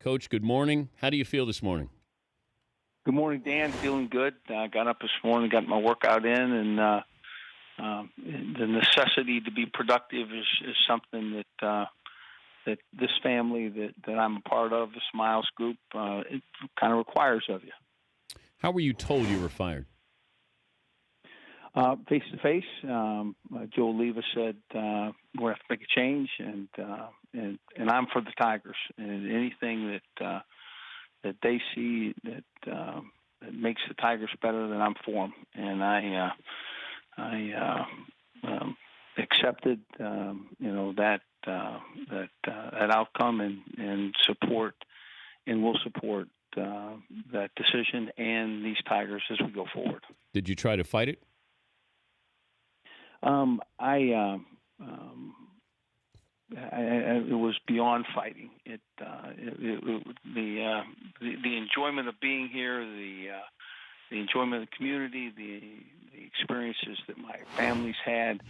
Coach, good morning. How do you feel this morning? Good morning, Dan. Feeling good. Got up this morning, got my workout in, and the necessity to be productive is something that this family that I'm a part of, the Smiles Group, it kind of requires of you. How were you told you were fired? Face to face, Joe Leva said we have to make a change, and I'm for the Tigers, and anything that they see that makes the Tigers better, then I'm for them, and I accepted that outcome and support and will support that decision and these Tigers as we go forward. Did you try to fight it? It was beyond fighting. The enjoyment of being here, the enjoyment of the community, the experiences that my family's had.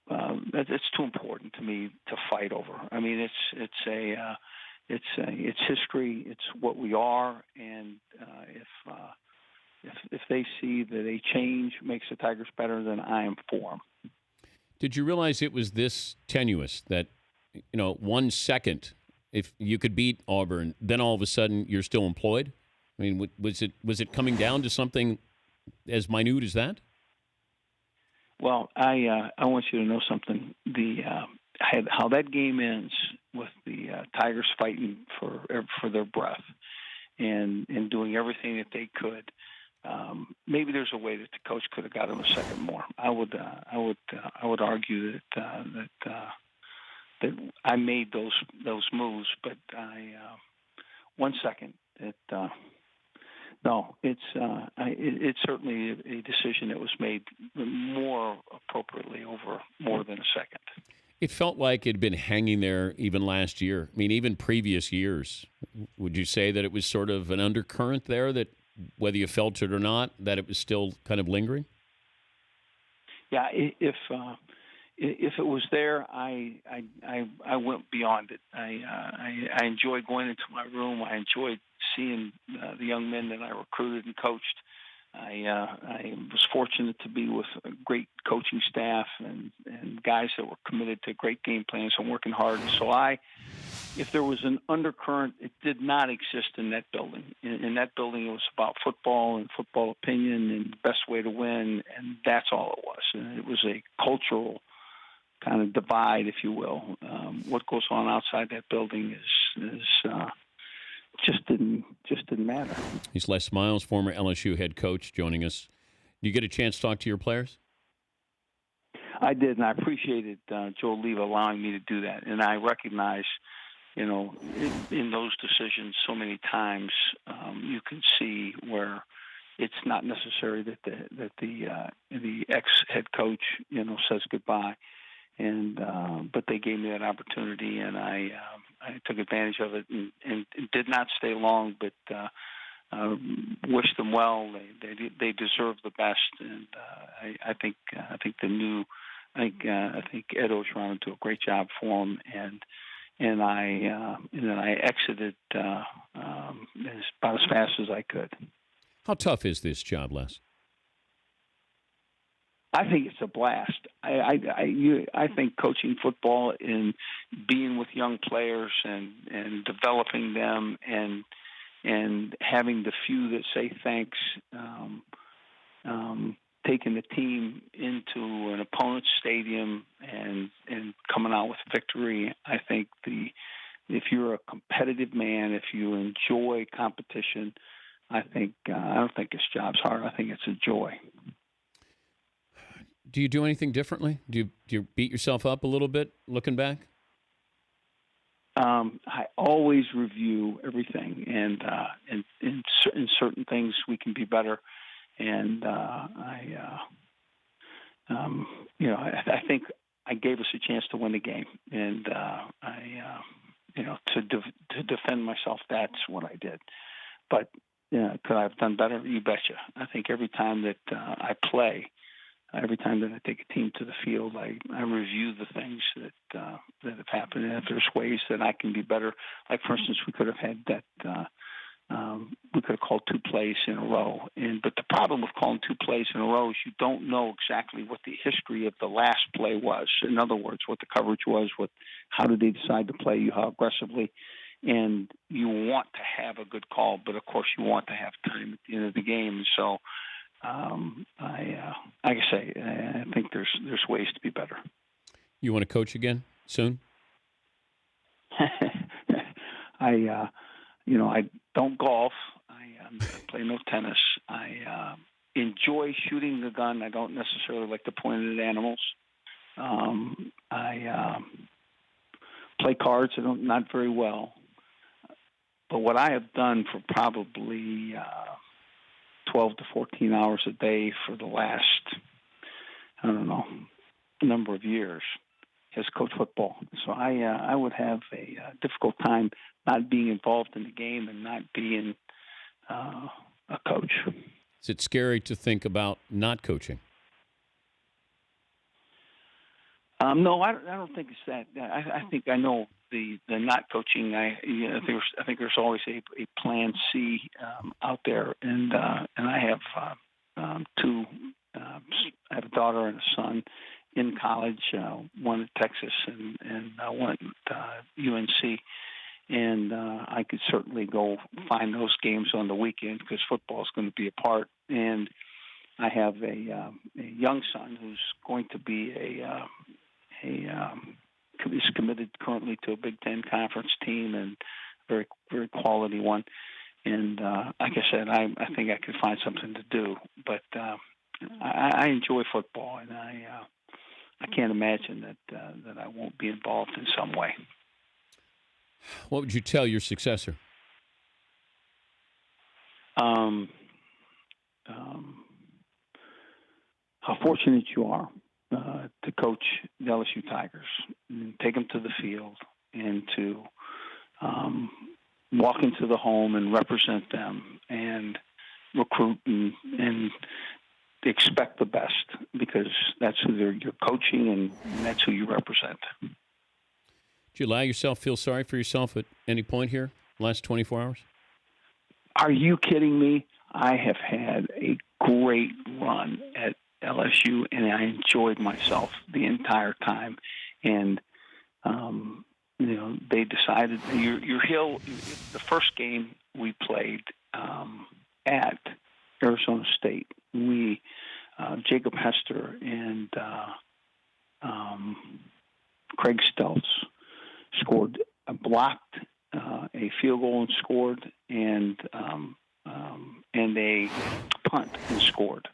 It's too important to me to fight over. I mean, it's history. It's what we are, and if they see that a change makes the Tigers better, then I am for them. Did you realize it was this tenuous that, 1 second, if you could beat Auburn, then all of a sudden you're still employed? I mean, was it coming down to something as minute as that? Well, I want you to know something. How that game ends with the Tigers fighting for their breath and doing everything that they could. Maybe there's a way that the coach could have got him a second more. I would argue that I made those moves, but 1 second. No, it's certainly a decision that was made more appropriately over more than a second. It felt like it had been hanging there even last year. I mean, even previous years. Would you say that it was sort of an undercurrent there that, whether you felt it or not, that it was still kind of lingering? Yeah, if it was there, I went beyond it. I enjoyed going into my room. I enjoyed seeing the young men that I recruited and coached. I was fortunate to be with a great coaching staff and guys that were committed to great game plans and working hard. And so if there was an undercurrent, it did not exist in that building. In that building, it was about football and football opinion and the best way to win, and that's all it was. And it was a cultural kind of divide, if you will. What goes on outside that building is just didn't matter. He's Les Miles, former LSU head coach, joining us. Do you get a chance to talk to your players? I did, and I appreciated Joe Leva allowing me to do that. And I recognize, in those decisions, so many times you can see where it's not necessary that the ex head coach says goodbye. And but they gave me that opportunity, and I took advantage of it, and did not stay long, but wished them well. They deserve the best, and I think Ed Orgeron will do a great job for them, and then I exited about as fast as I could. How tough is this job, Les? I think it's a blast. I think coaching football and being with young players and developing them and having the few that say thanks, taking the team into an opponent's stadium and coming out with victory. I think if you're a competitive man, if you enjoy competition, I don't think this job's hard. I think it's a joy. Do you do anything differently? Do you beat yourself up a little bit looking back? I always review everything, and in certain things we can be better. And I think I gave us a chance to win the game, and to defend myself, that's what I did. But could I have done better? You betcha. I think every time that I play, every time that I take a team to the field, I review the things that have happened, and if there's ways that I can be better. Like for instance, we could have had that. We could have called 2 plays in a row, but the problem with calling 2 plays in a row is you don't know exactly what the history of the last play was. In other words, what the coverage was, how did they decide to play you, how aggressively, and you want to have a good call, but of course you want to have time at the end of the game. So, like I say, I think there's ways to be better. You want to coach again soon? I don't golf. I play no tennis. I enjoy shooting the gun. I don't necessarily like to point it at animals. I play cards. I don't not very well. But what I have done for probably 12 to 14 hours a day for the last, I don't know, number of years has coached football. So I would have a difficult time not being involved in the game and not being a coach. Is it scary to think about not coaching? No, I don't think it's that. I think I know the not coaching. I think there's always a plan C out there, and I have 2. I have a daughter and a son in college, one at Texas and one at UNC. And I could certainly go find those games on the weekend because football is going to be a part. And I have a young son who's going to be is committed currently to a Big Ten conference team, and very very quality one. And like I said, I think I could find something to do. But I enjoy football, and I can't imagine that I won't be involved in some way. What would you tell your successor? How fortunate you are to coach the LSU Tigers, and take them to the field, and to walk into the home and represent them, and recruit and expect the best, because that's who you're coaching, and that's who you represent. Did you allow yourself feel sorry for yourself at any point here, last 24 hours? Are you kidding me? I have had a great run at LSU, and I enjoyed myself the entire time. And, they decided your Hill, the first game we played at Arizona State, Jacob Hester and Craig Stelz scored, blocked a field goal and scored, and a punt and scored.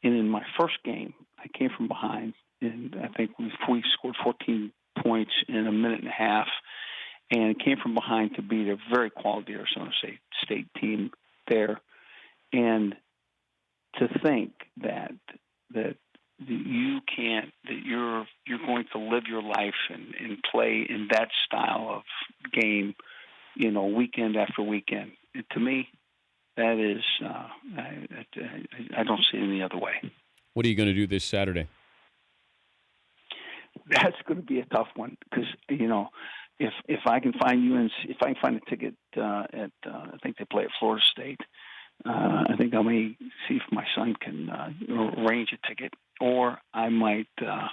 And in my first game, I came from behind, and I think we scored 14 points in a minute and a half, and came from behind to beat a very quality Arizona State team there. And to think that you can't, that you're going to live your life and play in that style of game, weekend after weekend. And to me, that is, I don't see it any other way. What are you going to do this Saturday? That's going to be a tough one, because if I can find UNC, if I can find a ticket at I think they play at Florida State. I think I may see if my son can arrange a ticket, or I might. I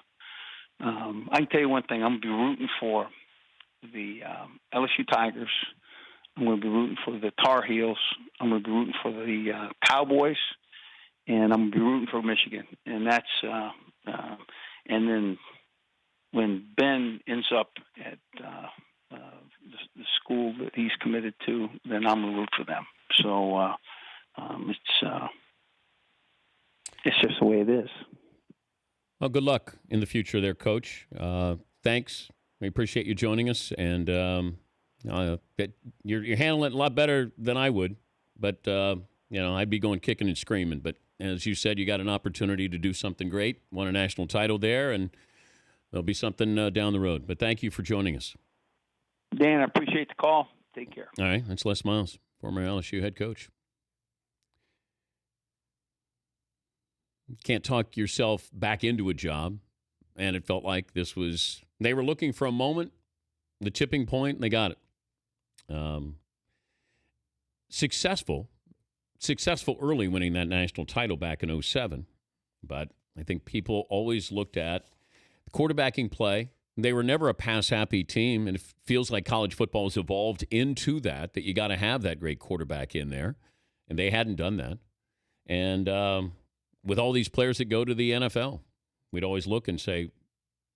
can tell you one thing: I'm going to be rooting for the LSU Tigers. I'm going to be rooting for the Tar Heels. I'm going to be rooting for the Cowboys, and I'm going to be rooting for Michigan. And that's and then when Ben ends up at the school that he's committed to, then I'm going to root for them. So it's just the way it is. Well, good luck in the future there, Coach. Thanks. We appreciate you joining us, and you're handling it a lot better than I would. But I'd be going kicking and screaming. But as you said, you got an opportunity to do something great. Won a national title there, and there'll be something down the road. But thank you for joining us. Dan, I appreciate the call. Take care. All right, that's Les Miles, former LSU head coach. can't talk yourself back into a job. And it felt like they were looking for a moment, the tipping point, and they got it. Successful early, winning that national title back in 2007. But I think people always looked at the quarterbacking play. They were never a pass-happy team, and it feels like college football has evolved into that you got to have that great quarterback in there, and they hadn't done that. And with all these players that go to the NFL, we'd always look and say,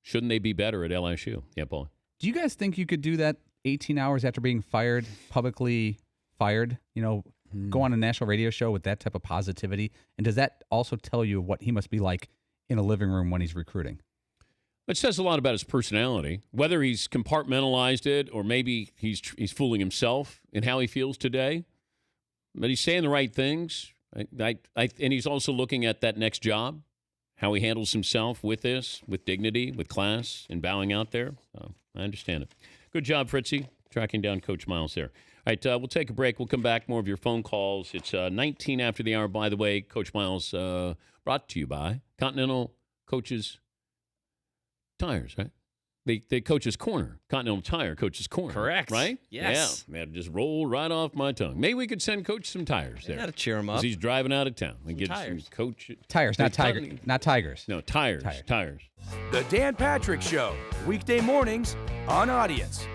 shouldn't they be better at LSU? Yeah, Paul. Do you guys think you could do that 18 hours after being fired, publicly fired, go on a national radio show with that type of positivity? And does that also tell you what he must be like in a living room when he's recruiting? It says a lot about his personality, whether he's compartmentalized it or maybe he's fooling himself in how he feels today. But he's saying the right things. And he's also looking at that next job, how he handles himself with this, with dignity, with class, and bowing out there. I understand it. Good job, Fritzy, tracking down Coach Miles there. All right, we'll take a break. We'll come back. More of your phone calls. It's 19 after the hour. By the way, Coach Miles, brought to you by Continental Coaches Tires, right? They Coach's Corner. Continental Tire, Coach's Corner. Correct. Right? Yes. Yeah, man, just rolled right off my tongue. Maybe we could send Coach some tires there. Got to cheer him up. 'Cause he's driving out of town. We get tires. some Coach Tires, not tigers. Not tigers. No, tires. Tires. The Dan Patrick Show, weekday mornings on Audience.